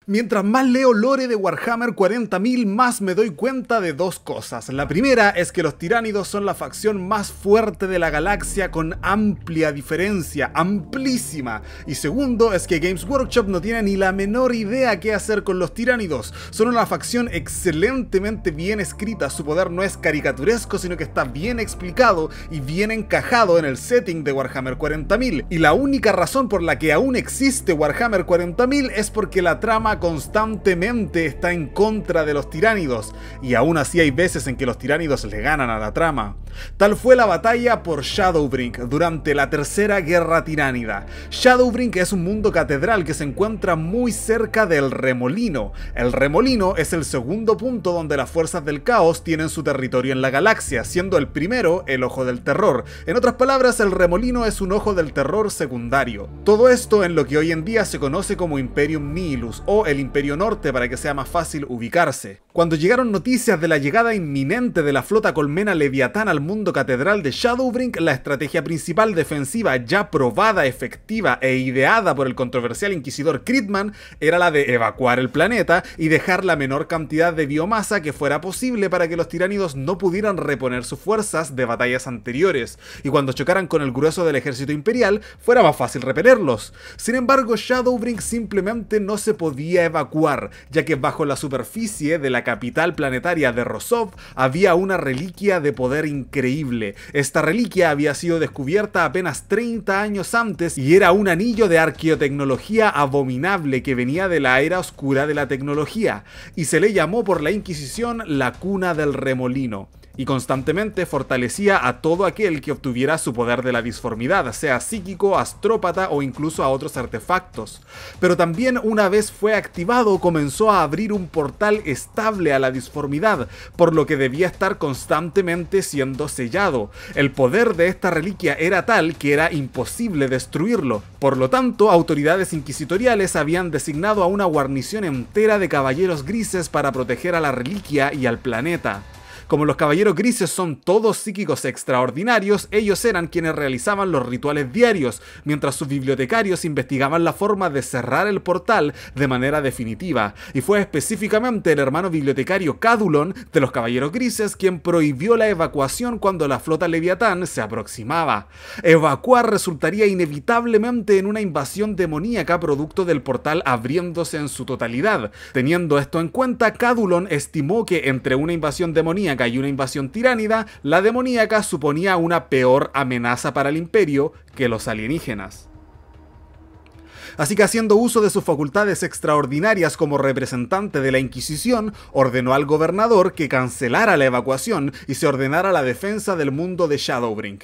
Mientras más leo lore de Warhammer 40.000, más me doy cuenta de dos cosas. La primera es que los tiránidos son la facción más fuerte de la galaxia con amplia diferencia, amplísima. Y segundo es que Games Workshop no tiene ni la menor idea qué hacer con los tiránidos. Son una facción excelentemente bien escrita, su poder no es caricaturesco sino que está bien explicado y bien encajado en el setting de Warhammer 40.000. Y la única razón por la que aún existe Warhammer 40.000 es porque la trama constantemente está en contra de los tiránidos, y aún así hay veces en que los tiránidos le ganan a la trama. Tal fue la batalla por Shadowbrink durante la Tercera Guerra Tiránida. Shadowbrink es un mundo catedral que se encuentra muy cerca del Remolino. El Remolino es el segundo punto donde las fuerzas del caos tienen su territorio en la galaxia, siendo el primero el Ojo del Terror. En otras palabras, el Remolino es un Ojo del Terror secundario. Todo esto en lo que hoy en día se conoce como Imperium Nihilus, o el Imperio Norte para que sea más fácil ubicarse. Cuando llegaron noticias de la llegada inminente de la flota colmena Leviatán al mundo catedral de Shadowbrink, la estrategia principal defensiva ya probada, efectiva e ideada por el controversial inquisidor Cridman era la de evacuar el planeta y dejar la menor cantidad de biomasa que fuera posible para que los tiránidos no pudieran reponer sus fuerzas de batallas anteriores, y cuando chocaran con el grueso del ejército imperial fuera más fácil repelerlos. Sin embargo, Shadowbrink simplemente no se podía evacuar, ya que bajo la superficie de la capital planetaria de Rosov había una reliquia de poder increíble. Esta reliquia había sido descubierta apenas 30 años antes y era un anillo de arqueotecnología abominable que venía de la era oscura de la tecnología, y se le llamó por la Inquisición la Cuna del Remolino, y constantemente fortalecía a todo aquel que obtuviera su poder de la disformidad, sea psíquico, astrópata o incluso a otros artefactos. Pero también, una vez fue activado, comenzó a abrir un portal estable a la disformidad, por lo que debía estar constantemente siendo sellado. El poder de esta reliquia era tal que era imposible destruirlo. Por lo tanto, autoridades inquisitoriales habían designado a una guarnición entera de caballeros grises para proteger a la reliquia y al planeta. Como los caballeros grises son todos psíquicos extraordinarios, ellos eran quienes realizaban los rituales diarios, mientras sus bibliotecarios investigaban la forma de cerrar el portal de manera definitiva, y fue específicamente el hermano bibliotecario Cadulon de los caballeros grises quien prohibió la evacuación cuando la flota Leviatán se aproximaba. Evacuar resultaría inevitablemente en una invasión demoníaca producto del portal abriéndose en su totalidad. Teniendo esto en cuenta, Cadulon estimó que entre una invasión demoníaca y una invasión tiránida, la demoníaca suponía una peor amenaza para el imperio que los alienígenas. Así que, haciendo uso de sus facultades extraordinarias como representante de la Inquisición, ordenó al gobernador que cancelara la evacuación y se ordenara la defensa del mundo de Shadowbrink.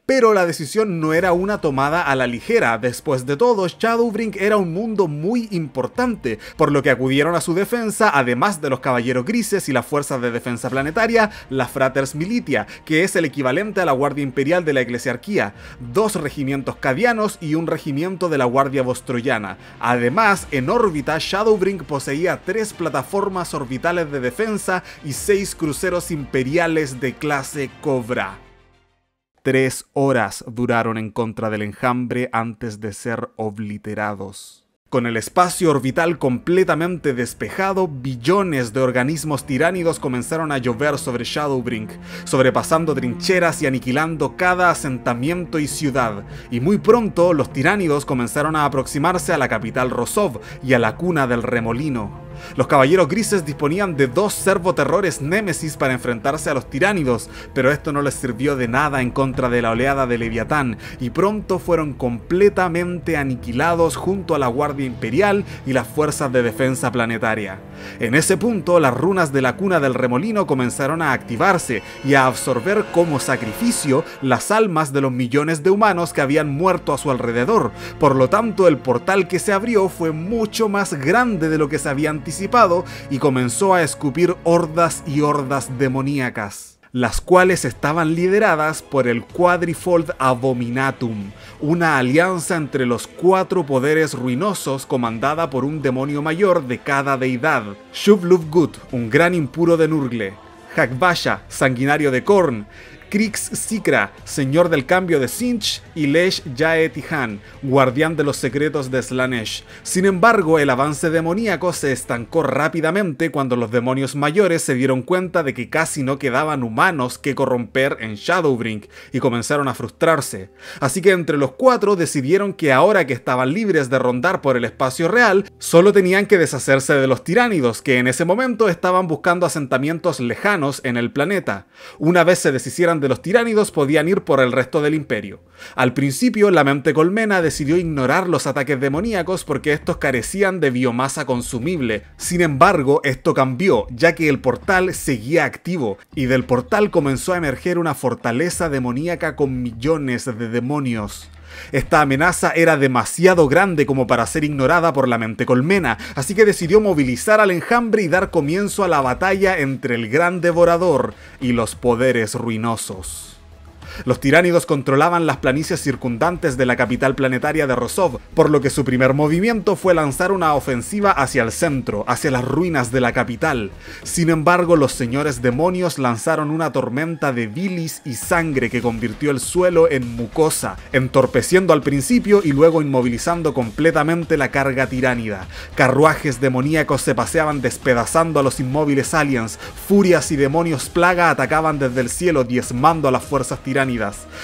Pero la decisión no era una tomada a la ligera. Después de todo, Shadowbrink era un mundo muy importante, por lo que acudieron a su defensa, además de los caballeros grises y las fuerzas de defensa planetaria, la Fraters Militia, que es el equivalente a la Guardia Imperial de la Eclesiarquía, 2 regimientos cadianos y un regimiento de la Guardia Vostroyana. Además, en órbita, Shadowbrink poseía 3 plataformas orbitales de defensa y 6 cruceros imperiales de clase Cobra. 3 horas duraron en contra del enjambre antes de ser obliterados. Con el espacio orbital completamente despejado, billones de organismos tiránidos comenzaron a llover sobre Shadowbrink, sobrepasando trincheras y aniquilando cada asentamiento y ciudad. Y muy pronto, los tiránidos comenzaron a aproximarse a la capital Rosov y a la Cuna del Remolino. Los caballeros grises disponían de 2 servoterrores némesis para enfrentarse a los tiránidos, pero esto no les sirvió de nada en contra de la oleada de Leviatán, y pronto fueron completamente aniquilados junto a la Guardia Imperial y las fuerzas de defensa planetaria. En ese punto, las runas de la Cuna del Remolino comenzaron a activarse y a absorber como sacrificio las almas de los millones de humanos que habían muerto a su alrededor. Por lo tanto, el portal que se abrió fue mucho más grande de lo que se había anticipado y comenzó a escupir hordas y hordas demoníacas, las cuales estaban lideradas por el Quadrifold Abominatum, una alianza entre los 4 poderes ruinosos comandada por un demonio mayor de cada deidad: Shub-Luv-Gut, un gran impuro de Nurgle; Hakvasha, sanguinario de Khorne; Krix-Sikra, señor del cambio de Tzeentch, y Lesh-Jae-Tihan, guardián de los secretos de Slaanesh. Sin embargo, el avance demoníaco se estancó rápidamente cuando los demonios mayores se dieron cuenta de que casi no quedaban humanos que corromper en Shadowbring y comenzaron a frustrarse. Así que entre los cuatro decidieron que ahora que estaban libres de rondar por el espacio real, solo tenían que deshacerse de los tiránidos, que en ese momento estaban buscando asentamientos lejanos en el planeta. Una vez se deshicieran de los tiránidos, podían ir por el resto del imperio. Al principio, la mente colmena decidió ignorar los ataques demoníacos porque estos carecían de biomasa consumible. Sin embargo, esto cambió, ya que el portal seguía activo, y del portal comenzó a emerger una fortaleza demoníaca con millones de demonios. Esta amenaza era demasiado grande como para ser ignorada por la mente colmena, así que decidió movilizar al enjambre y dar comienzo a la batalla entre el Gran Devorador y los poderes ruinosos. Los tiránidos controlaban las planicies circundantes de la capital planetaria de Rosov, por lo que su primer movimiento fue lanzar una ofensiva hacia el centro, hacia las ruinas de la capital. Sin embargo, los señores demonios lanzaron una tormenta de bilis y sangre que convirtió el suelo en mucosa, entorpeciendo al principio y luego inmovilizando completamente la carga tiránida. Carruajes demoníacos se paseaban despedazando a los inmóviles aliens, furias y demonios plaga atacaban desde el cielo diezmando a las fuerzas tiránidas.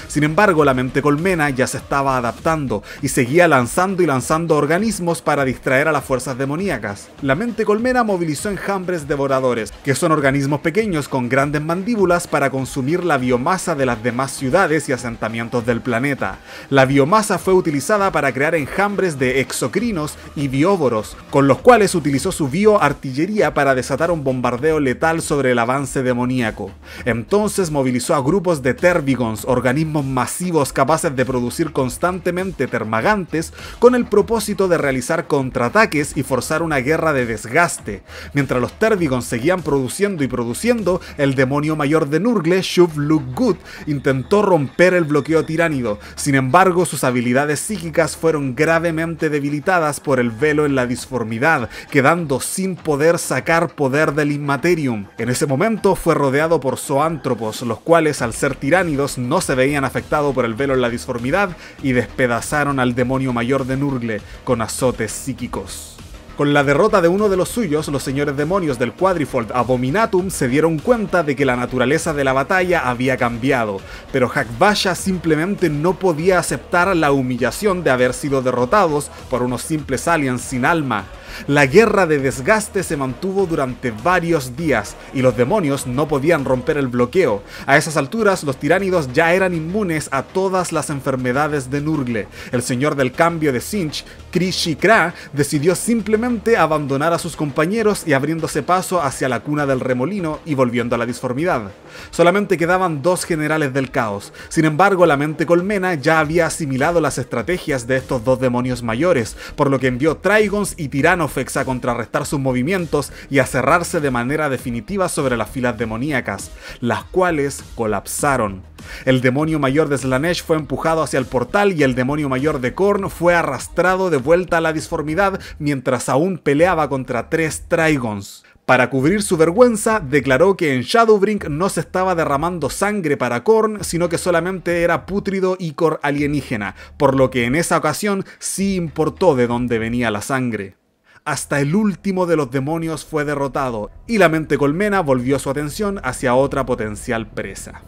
Sin embargo, la mente colmena ya se estaba adaptando y seguía lanzando y lanzando organismos para distraer a las fuerzas demoníacas. La mente colmena movilizó enjambres devoradores, que son organismos pequeños con grandes mandíbulas para consumir la biomasa de las demás ciudades y asentamientos del planeta. La biomasa fue utilizada para crear enjambres de exocrinos y bióvoros, con los cuales utilizó su bioartillería para desatar un bombardeo letal sobre el avance demoníaco. Entonces movilizó a grupos de Tervigons, organismos masivos capaces de producir constantemente termagantes, con el propósito de realizar contraataques y forzar una guerra de desgaste. Mientras los Tervigons seguían produciendo y produciendo, el demonio mayor de Nurgle, Shub-Lughut, intentó romper el bloqueo tiránido. Sin embargo, sus habilidades psíquicas fueron gravemente debilitadas por el velo en la disformidad, quedando sin poder sacar poder del Immaterium. En ese momento fue rodeado por zoántropos, los cuales, al ser tiránidos, no se veían afectados por el velo en la disformidad y despedazaron al demonio mayor de Nurgle con azotes psíquicos. Con la derrota de uno de los suyos, los señores demonios del Quadrifold Abominatum se dieron cuenta de que la naturaleza de la batalla había cambiado, pero Hagbasha simplemente no podía aceptar la humillación de haber sido derrotados por unos simples aliens sin alma. La guerra de desgaste se mantuvo durante varios días y los demonios no podían romper el bloqueo. A esas alturas, los tiránidos ya eran inmunes a todas las enfermedades de Nurgle. El señor del cambio de Tzeentch, Krix-Sikra, decidió simplemente abandonar a sus compañeros y abriéndose paso hacia la cuna del remolino y volviendo a la disformidad. Solamente quedaban dos generales del caos. Sin embargo, la mente colmena ya había asimilado las estrategias de estos dos demonios mayores, por lo que envió Trygons y Tiranos a contrarrestar sus movimientos y a cerrarse de manera definitiva sobre las filas demoníacas, las cuales colapsaron. El demonio mayor de Slaanesh fue empujado hacia el portal y el demonio mayor de Khorne fue arrastrado de vuelta a la disformidad mientras aún peleaba contra 3 Trygons. Para cubrir su vergüenza, declaró que en Shadowbring no se estaba derramando sangre para Khorne, sino que solamente era pútrido ícor alienígena, por lo que en esa ocasión sí importó de dónde venía la sangre. Hasta el último de los demonios fue derrotado, y la mente colmena volvió su atención hacia otra potencial presa.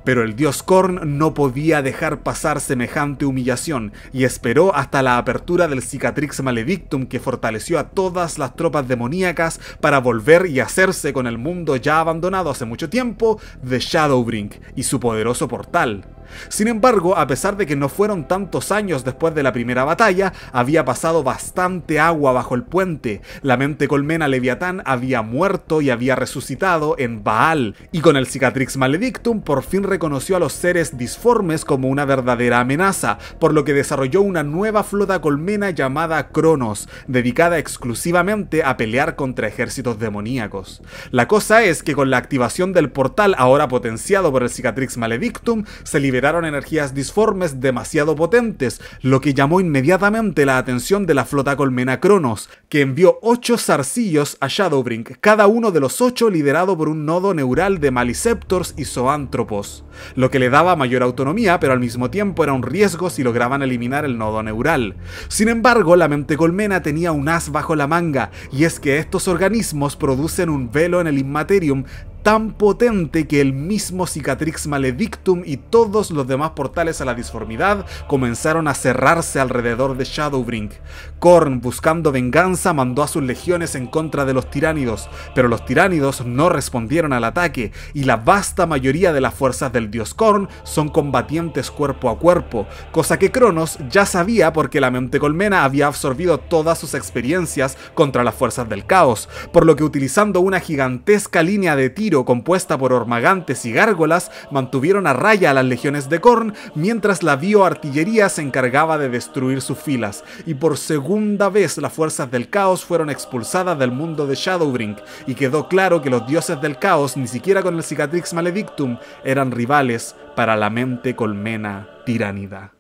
Pero el dios Khorne no podía dejar pasar semejante humillación y esperó hasta la apertura del Cicatrix Maledictum, que fortaleció a todas las tropas demoníacas para volver y hacerse con el mundo ya abandonado hace mucho tiempo de Shadowbring y su poderoso portal. Sin embargo, a pesar de que no fueron tantos años después de la primera batalla, había pasado bastante agua bajo el puente. La mente colmena Leviatán había muerto y había resucitado en Baal, y con el Cicatrix Maledictum por fin reconoció a los seres disformes como una verdadera amenaza, por lo que desarrolló una nueva flota colmena llamada Cronos, dedicada exclusivamente a pelear contra ejércitos demoníacos. La cosa es que con la activación del portal ahora potenciado por el Cicatrix Maledictum, se liberó liberaron energías disformes demasiado potentes, lo que llamó inmediatamente la atención de la flota colmena Cronos, que envió 8 zarcillos a Shadowbring, cada uno de los 8 liderado por un nodo neural de Maliceptors y Zoanthropos, lo que le daba mayor autonomía, pero al mismo tiempo era un riesgo si lograban eliminar el nodo neural. Sin embargo, la mente colmena tenía un as bajo la manga, y es que estos organismos producen un velo en el Immaterium tan potente que el mismo Cicatrix Maledictum y todos los demás portales a la disformidad comenzaron a cerrarse alrededor de Shadowbring. Khorne, buscando venganza, mandó a sus legiones en contra de los tiránidos, pero los tiránidos no respondieron al ataque, y la vasta mayoría de las fuerzas del dios Khorne son combatientes cuerpo a cuerpo, cosa que Cronos ya sabía porque la mente colmena había absorbido todas sus experiencias contra las fuerzas del caos, por lo que utilizando una gigantesca línea de tiro compuesta por ormagantes y gárgolas, mantuvieron a raya a las legiones de Khorne, mientras la bioartillería se encargaba de destruir sus filas, y por segunda vez las fuerzas del caos fueron expulsadas del mundo de Shadowbring, y quedó claro que los dioses del caos, ni siquiera con el Cicatrix Maledictum, eran rivales para la mente colmena tiránida.